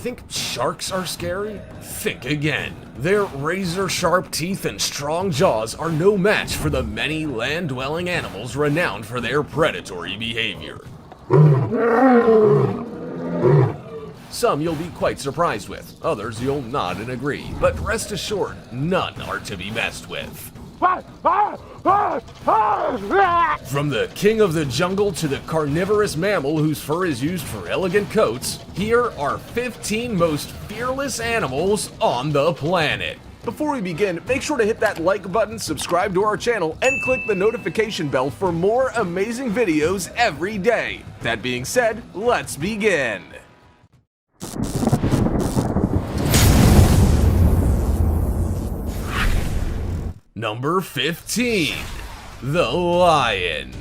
think sharks are scary? Think again. Their razor-sharp teeth and strong jaws are no match for the many land-dwelling animals renowned for their predatory behavior. Some you'll be quite surprised with, others you'll nod and agree, but rest assured, none are to be messed with. From the king of the jungle to the carnivorous mammal whose fur is used for elegant coats, here are 15 most fearless animals on the planet. Before we begin, make sure to hit that like button, subscribe to our channel, and click the notification bell for more amazing videos every day. That being said, let's begin. Number 15. The lion.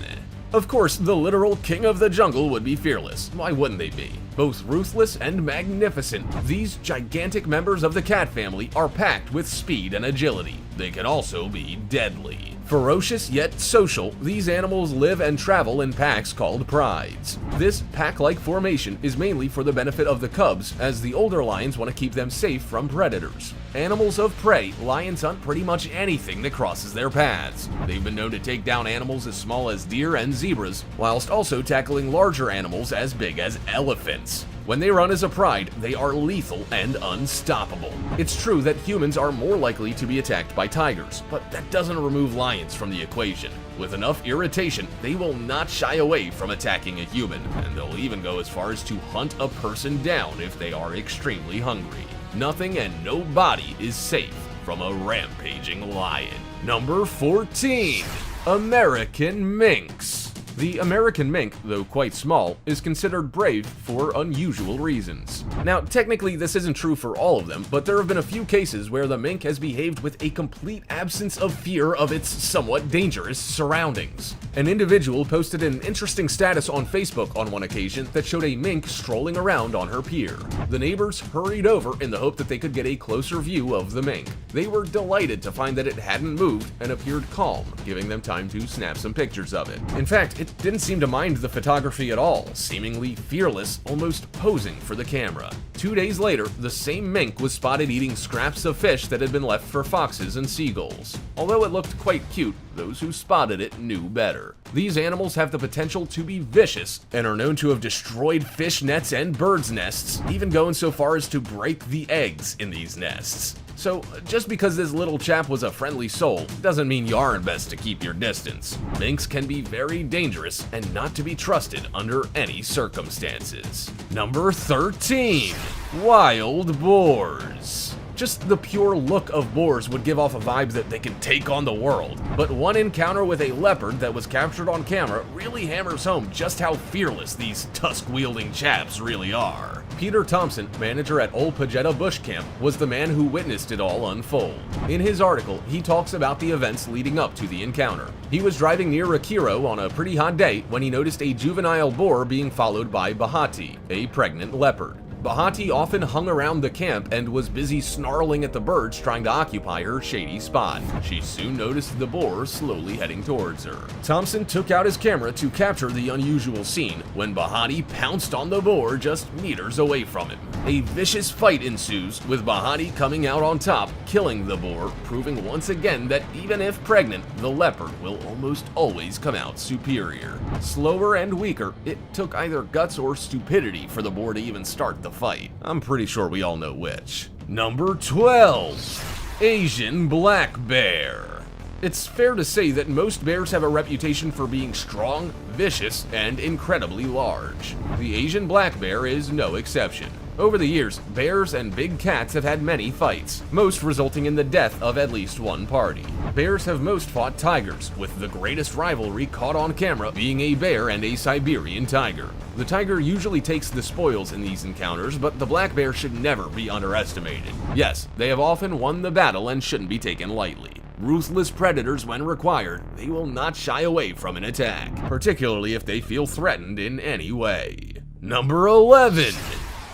Of course, the literal king of the jungle would be fearless. Why wouldn't they be? Both ruthless and magnificent, these gigantic members of the cat family are packed with speed and agility. They can also be deadly. Ferocious yet social, these animals live and travel in packs called prides. This pack-like formation is mainly for the benefit of the cubs, as the older lions want to keep them safe from predators. Animals of prey, lions hunt pretty much anything that crosses their paths. They've been known to take down animals as small as deer and zebras, whilst also tackling larger animals as big as elephants. When they run as a pride, they are lethal and unstoppable. It's true that humans are more likely to be attacked by tigers, but that doesn't remove lions from the equation. With enough irritation, they will not shy away from attacking a human, and they'll even go as far as to hunt a person down if they are extremely hungry. Nothing and nobody is safe from a rampaging lion. Number 14. American minks. The American mink, though quite small, is considered brave for unusual reasons. Now, technically this isn't true for all of them, but there have been a few cases where the mink has behaved with a complete absence of fear of its somewhat dangerous surroundings. An individual posted an interesting status on Facebook on one occasion that showed a mink strolling around on her pier. The neighbors hurried over in the hope that they could get a closer view of the mink. They were delighted to find that it hadn't moved and appeared calm, giving them time to snap some pictures of it. In fact, it didn't seem to mind the photography at all, seemingly fearless, almost posing for the camera. 2 days later, the same mink was spotted eating scraps of fish that had been left for foxes and seagulls. Although it looked quite cute, those who spotted it knew better. These animals have the potential to be vicious and are known to have destroyed fish nets and birds' nests, even going so far as to break the eggs in these nests. So, just because this little chap was a friendly soul, doesn't mean you aren't best to keep your distance. Minks can be very dangerous and not to be trusted under any circumstances. Number 13. Wild boars. Just the pure look of boars would give off a vibe that they can take on the world. But one encounter with a leopard that was captured on camera really hammers home just how fearless these tusk-wielding chaps really are. Peter Thompson, manager at Ol Pejeta Bush Camp, was the man who witnessed it all unfold. In his article, he talks about the events leading up to the encounter. He was driving near Akiro on a pretty hot day when he noticed a juvenile boar being followed by Bahati, a pregnant leopard. Bahati often hung around the camp and was busy snarling at the birds trying to occupy her shady spot. She soon noticed the boar slowly heading towards her. Thompson took out his camera to capture the unusual scene when Bahati pounced on the boar just meters away from him. A vicious fight ensues, with Bahati coming out on top, killing the boar, proving once again that even if pregnant, the leopard will almost always come out superior. Slower and weaker, it took either guts or stupidity for the boar to even start the fight. I'm pretty sure we all know which. Number 12. Asian black bear. It's fair to say that most bears have a reputation for being strong, vicious, and incredibly large. The Asian black bear is no exception. Over the years, bears and big cats have had many fights, most resulting in the death of at least one party. Bears have most fought tigers, with the greatest rivalry caught on camera being a bear and a Siberian tiger. The tiger usually takes the spoils in these encounters, but the black bear should never be underestimated. Yes, they have often won the battle and shouldn't be taken lightly. Ruthless predators when required, they will not shy away from an attack, particularly if they feel threatened in any way. Number 11.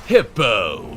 Hippo.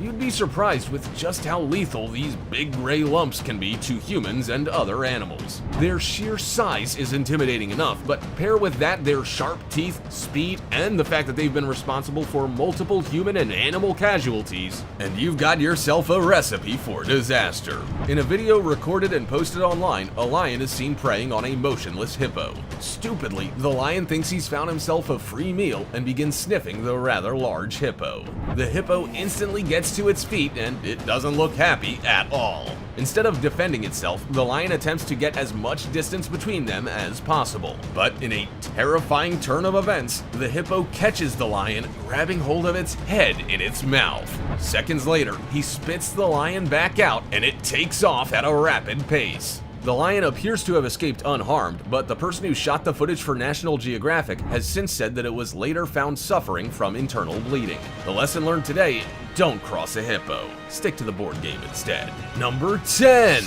You'd be surprised with just how lethal these big gray lumps can be to humans and other animals. Their sheer size is intimidating enough, but pair with that their sharp teeth, speed, and the fact that they've been responsible for multiple human and animal casualties, and you've got yourself a recipe for disaster. In a video recorded and posted online, a lion is seen preying on a motionless hippo. Stupidly, the lion thinks he's found himself a free meal and begins sniffing the rather large hippo. The hippo instantly gets to its feet and it doesn't look happy at all. Instead of defending itself, the lion attempts to get as much distance between them as possible. But in a terrifying turn of events, the hippo catches the lion, grabbing hold of its head in its mouth. Seconds later, he spits the lion back out and it takes off at a rapid pace. The lion appears to have escaped unharmed, but the person who shot the footage for National Geographic has since said that it was later found suffering from internal bleeding. The lesson learned today: don't cross a hippo. Stick to the board game instead. Number 10.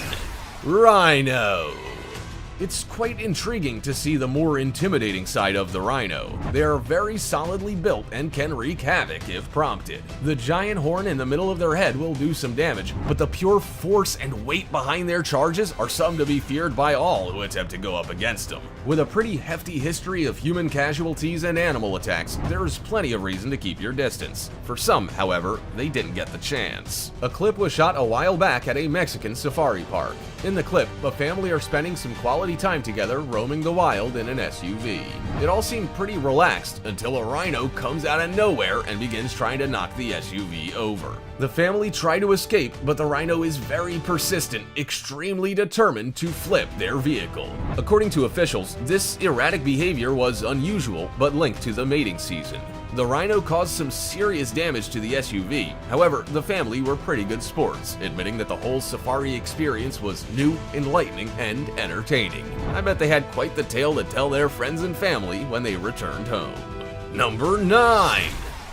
Rhino. It's quite intriguing to see the more intimidating side of the rhino. They are very solidly built and can wreak havoc if prompted. The giant horn in the middle of their head will do some damage, but the pure force and weight behind their charges are some to be feared by all who attempt to go up against them. With a pretty hefty history of human casualties and animal attacks, there is plenty of reason to keep your distance. For some, however, they didn't get the chance. A clip was shot a while back at a Mexican safari park. In the clip, a family are spending some quality time together roaming the wild in an SUV. It all seemed pretty relaxed until a rhino comes out of nowhere and begins trying to knock the SUV over. The family try to escape, but the rhino is very persistent, extremely determined to flip their vehicle. According to officials, this erratic behavior was unusual but linked to the mating season. The rhino caused some serious damage to the SUV. However, the family were pretty good sports, admitting that the whole safari experience was new, enlightening, and entertaining. I bet they had quite the tale to tell their friends and family when they returned home. Number 9.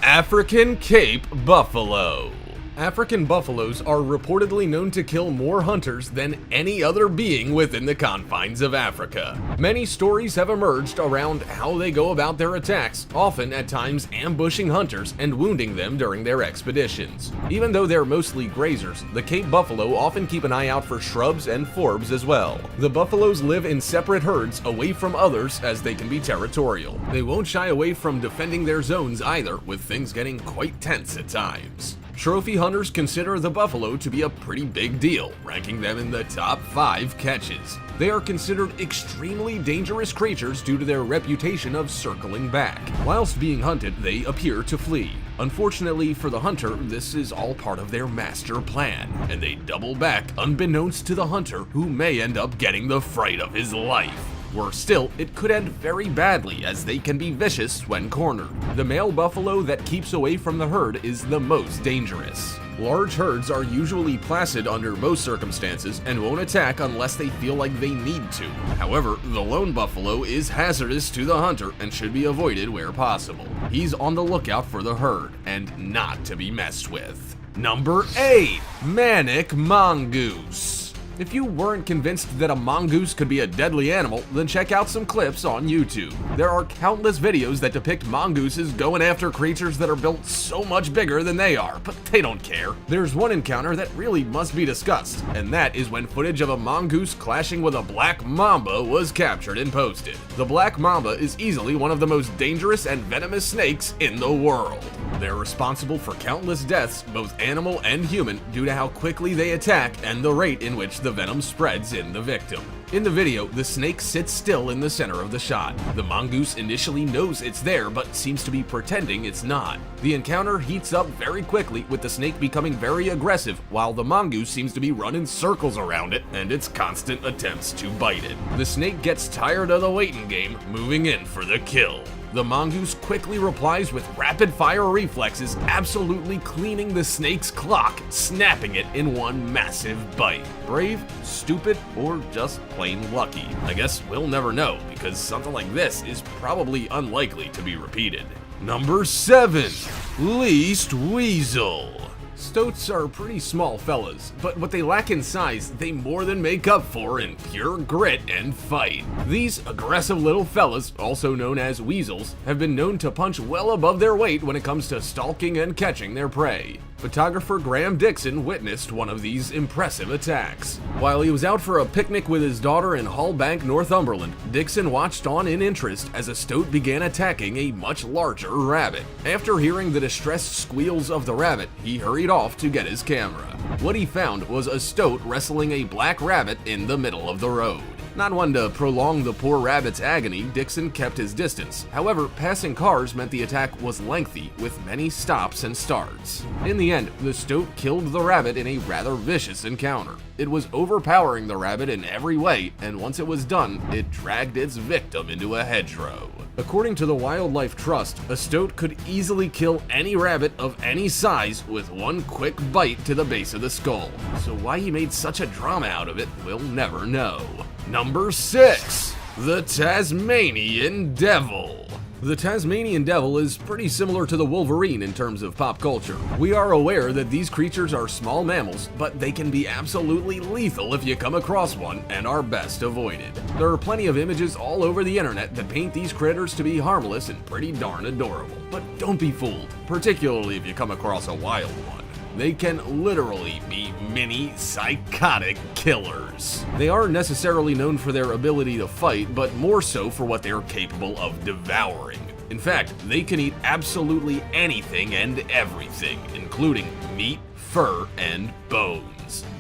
African Cape Buffalo. African buffaloes are reportedly known to kill more hunters than any other being within the confines of Africa. Many stories have emerged around how they go about their attacks, often at times ambushing hunters and wounding them during their expeditions. Even though they're mostly grazers, the Cape buffalo often keep an eye out for shrubs and forbs as well. The buffaloes live in separate herds away from others as they can be territorial. They won't shy away from defending their zones either, with things getting quite tense at times. Trophy hunters consider the buffalo to be a pretty big deal, ranking them in the top 5 catches. They are considered extremely dangerous creatures due to their reputation of circling back. Whilst being hunted, they appear to flee. Unfortunately for the hunter, this is all part of their master plan, and they double back unbeknownst to the hunter, who may end up getting the fright of his life. Worse still, it could end very badly, as they can be vicious when cornered. The male buffalo that keeps away from the herd is the most dangerous. Large herds are usually placid under most circumstances and won't attack unless they feel like they need to. However, the lone buffalo is hazardous to the hunter and should be avoided where possible. He's on the lookout for the herd and not to be messed with. Number 8. Manic Mongoose. If you weren't convinced that a mongoose could be a deadly animal, then check out some clips on YouTube. There are countless videos that depict mongooses going after creatures that are built so much bigger than they are, but they don't care. There's one encounter that really must be discussed, and that is when footage of a mongoose clashing with a black mamba was captured and posted. The black mamba is easily one of the most dangerous and venomous snakes in the world. They're responsible for countless deaths, both animal and human, due to how quickly they attack and the rate in which the venom spreads in the victim. In the video, the snake sits still in the center of the shot. The mongoose initially knows it's there, but seems to be pretending it's not. The encounter heats up very quickly, with the snake becoming very aggressive, while the mongoose seems to be running circles around it and its constant attempts to bite it. The snake gets tired of the waiting game, moving in for the kill. The mongoose quickly replies with rapid-fire reflexes, absolutely cleaning the snake's clock, snapping it in one massive bite. Brave, stupid, or just plain lucky? I guess we'll never know, because something like this is probably unlikely to be repeated. Number 7. Least Weasel. Stoats are pretty small fellas, but what they lack in size, they more than make up for in pure grit and fight. These aggressive little fellas, also known as weasels, have been known to punch well above their weight when it comes to stalking and catching their prey. Photographer Graham Dixon witnessed one of these impressive attacks. While he was out for a picnic with his daughter in Hull Bank, Northumberland, Dixon watched on in interest as a stoat began attacking a much larger rabbit. After hearing the distressed squeals of the rabbit, he hurried off to get his camera. What he found was a stoat wrestling a black rabbit in the middle of the road. Not one to prolong the poor rabbit's agony, Dixon kept his distance. However, passing cars meant the attack was lengthy, with many stops and starts. In the end, the stoat killed the rabbit in a rather vicious encounter. It was overpowering the rabbit in every way, and once it was done, it dragged its victim into a hedgerow. According to the Wildlife Trust, a stoat could easily kill any rabbit of any size with one quick bite to the base of the skull. So why he made such a drama out of it, we'll never know. Number 6. The Tasmanian Devil. The Tasmanian Devil is pretty similar to the Wolverine in terms of pop culture. We are aware that these creatures are small mammals, but they can be absolutely lethal if you come across one and are best avoided. There are plenty of images all over the internet that paint these critters to be harmless and pretty darn adorable. But don't be fooled, particularly if you come across a wild one. They can literally be mini psychotic killers. They aren't necessarily known for their ability to fight, but more so for what they are capable of devouring. In fact, they can eat absolutely anything and everything, including meat, fur, and bones.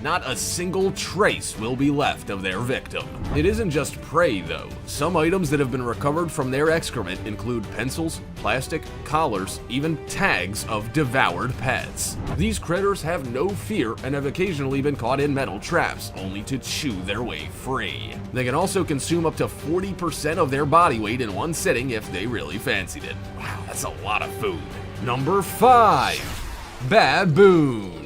Not a single trace will be left of their victim. It isn't just prey, though. Some items that have been recovered from their excrement include pencils, plastic, collars, even tags of devoured pets. These critters have no fear and have occasionally been caught in metal traps, only to chew their way free. They can also consume up to 40% of their body weight in one sitting if they really fancied it. Wow, that's a lot of food. Number 5. Baboon.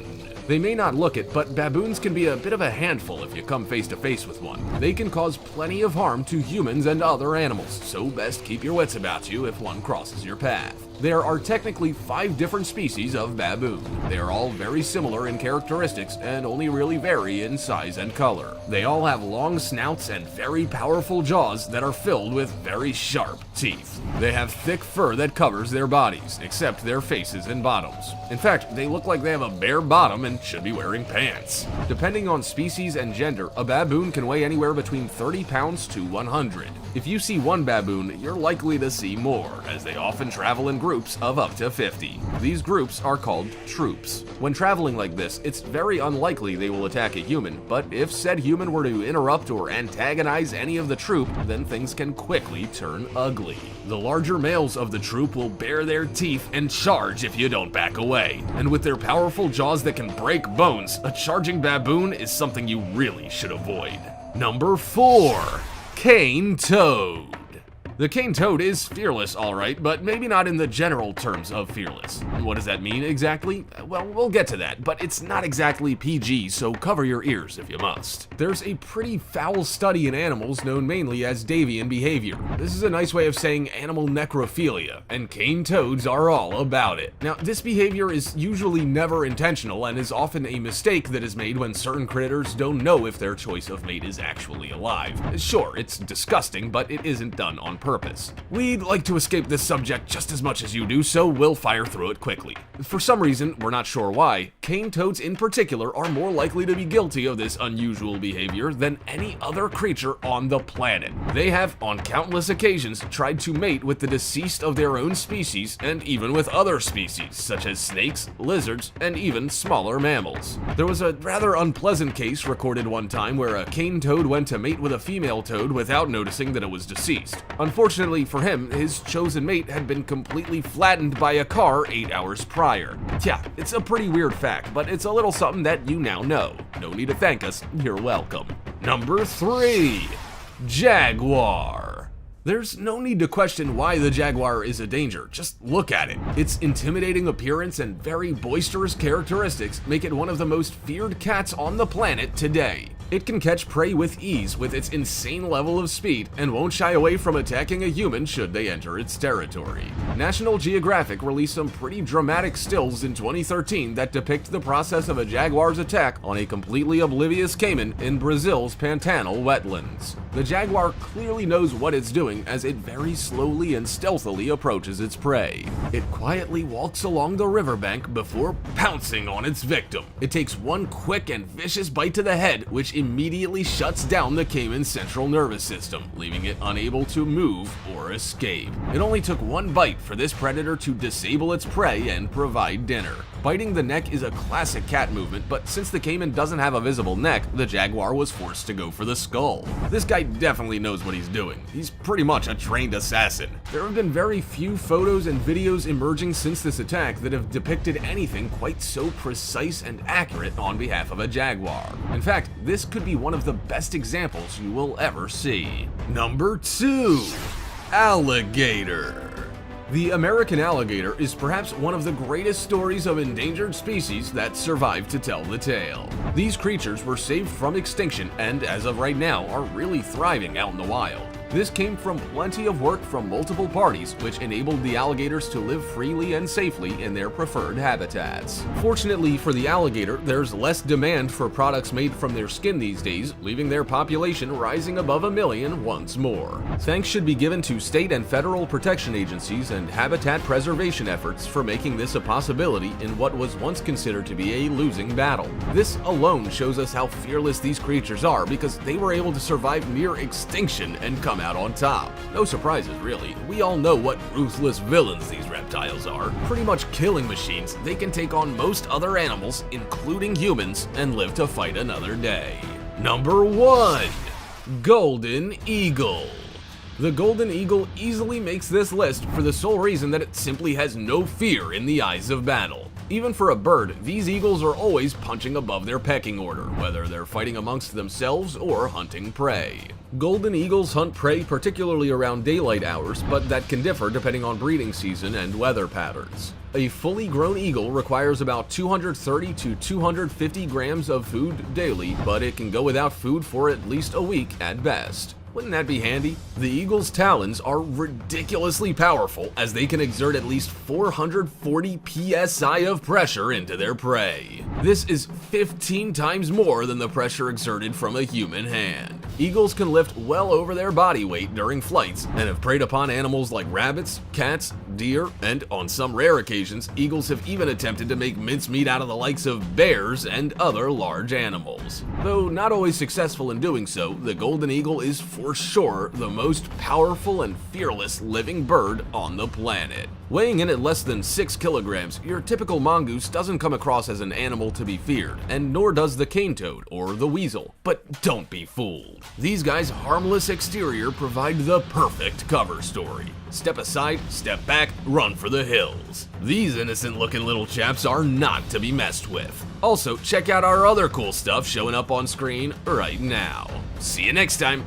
They may not look it, but baboons can be a bit of a handful if you come face to face with one. They can cause plenty of harm to humans and other animals, so best keep your wits about you if one crosses your path. There are technically 5 different species of baboon. They are all very similar in characteristics and only really vary in size and color. They all have long snouts and very powerful jaws that are filled with very sharp teeth. They have thick fur that covers their bodies, except their faces and bottoms. In fact, they look like they have a bare bottom and should be wearing pants. Depending on species and gender, a baboon can weigh anywhere between 30 pounds to 100. If you see one baboon, you're likely to see more, as they often travel in groups of up to 50. These groups are called troops. When traveling like this, it's very unlikely they will attack a human, but if said human were to interrupt or antagonize any of the troop, then things can quickly turn ugly. The larger males of the troop will bare their teeth and charge if you don't back away. And with their powerful jaws that can break bones, a charging baboon is something you really should avoid. Number 4. Cane toad. The cane toad is fearless, alright, but maybe not in the general terms of fearless. What does that mean exactly? Well, we'll get to that, but it's not exactly PG, so cover your ears if you must. There's a pretty foul study in animals known mainly as Davian behavior. This is a nice way of saying animal necrophilia, and cane toads are all about it. Now, this behavior is usually never intentional and is often a mistake that is made when certain critters don't know if their choice of mate is actually alive. Sure, it's disgusting, but it isn't done on purpose. We'd like to escape this subject just as much as you do, so we'll fire through it quickly. For some reason, we're not sure why, cane toads in particular are more likely to be guilty of this unusual behavior than any other creature on the planet. They have, on countless occasions, tried to mate with the deceased of their own species and even with other species, such as snakes, lizards, and even smaller mammals. There was a rather unpleasant case recorded one time where a cane toad went to mate with a female toad without noticing that it was deceased. Unfortunately for him, his chosen mate had been completely flattened by a car 8 hours prior. Yeah, it's a pretty weird fact, but it's a little something that you now know. No need to thank us, you're welcome. Number 3. Jaguar. There's no need to question why the jaguar is a danger, just look at it. Its intimidating appearance and very boisterous characteristics make it one of the most feared cats on the planet today. It can catch prey with ease with its insane level of speed and won't shy away from attacking a human should they enter its territory. National Geographic released some pretty dramatic stills in 2013 that depict the process of a jaguar's attack on a completely oblivious caiman in Brazil's Pantanal wetlands. The jaguar clearly knows what it's doing as it very slowly and stealthily approaches its prey. It quietly walks along the riverbank before pouncing on its victim. It takes one quick and vicious bite to the head, which immediately shuts down the caiman's central nervous system, leaving it unable to move or escape. It only took one bite for this predator to disable its prey and provide dinner. Biting the neck is a classic cat movement, but since the caiman doesn't have a visible neck, the jaguar was forced to go for the skull. This guy definitely knows what he's doing. He's pretty much a trained assassin. There have been very few photos and videos emerging since this attack that have depicted anything quite so precise and accurate on behalf of a jaguar. In fact, this could be one of the best examples you will ever see. Number 2. Alligator. The American alligator is perhaps one of the greatest stories of endangered species that survived to tell the tale. These creatures were saved from extinction and, as of right now, are really thriving out in the wild. This came from plenty of work from multiple parties, which enabled the alligators to live freely and safely in their preferred habitats. Fortunately for the alligator, there's less demand for products made from their skin these days, leaving their population rising above 1 million once more. Thanks should be given to state and federal protection agencies and habitat preservation efforts for making this a possibility in what was once considered to be a losing battle. This alone shows us how fearless these creatures are because they were able to survive near extinction and come out on top. No surprises, really. We all know what ruthless villains these reptiles are. Pretty much killing machines, they can take on most other animals, including humans, and live to fight another day. Number 1. Golden Eagle. The golden eagle easily makes this list for the sole reason that it simply has no fear in the eyes of battle. Even for a bird, these eagles are always punching above their pecking order, whether they're fighting amongst themselves or hunting prey. Golden eagles hunt prey particularly around daylight hours, but that can differ depending on breeding season and weather patterns. A fully grown eagle requires about 230 to 250 grams of food daily, but it can go without food for at least a week at best. Wouldn't that be handy? The eagle's talons are ridiculously powerful as they can exert at least 440 psi of pressure into their prey. This is 15 times more than the pressure exerted from a human hand. Eagles can lift well over their body weight during flights and have preyed upon animals like rabbits, cats, deer, and on some rare occasions, eagles have even attempted to make mincemeat out of the likes of bears and other large animals. Though not always successful in doing so, the golden eagle is for sure the most powerful and fearless living bird on the planet. Weighing in at less than 6 kilograms, your typical mongoose doesn't come across as an animal to be feared, and nor does the cane toad or the weasel. But don't be fooled. These guys' harmless exterior provide the perfect cover story. Step aside, step back, run for the hills. These innocent looking little chaps are not to be messed with. Also, check out our other cool stuff showing up on screen right now. See you next time.